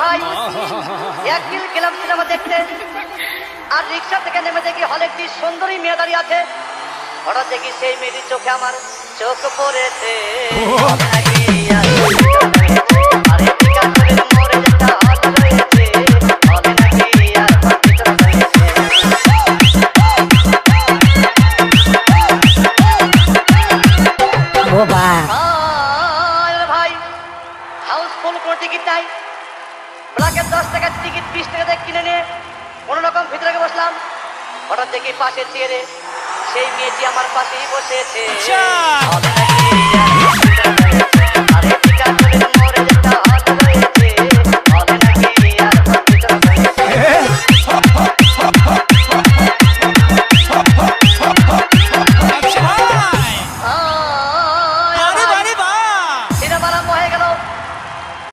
ভাই একদিন গেলাম সিনেমা দেখতে, আর রিক্সা থেকে নেমে দেখি হলে একটি সুন্দরী মেয়ে দাঁড়িয়ে আছে। হঠাৎ দেখি সেই মেয়েটির চোখে আমার চোখ পড়েছে। ভাই হাউসফুল কোনো টিকিট নাই, ব্ল্যাকের 10 টাকার টিকিট 20 টাকা দিয়ে কিনে নিয়ে কোনো রকম ভিতরে বসলাম। হঠাৎ দেখি পাশের চেয়ারে সেই মেয়েটি আমার পাশেই বসেছে।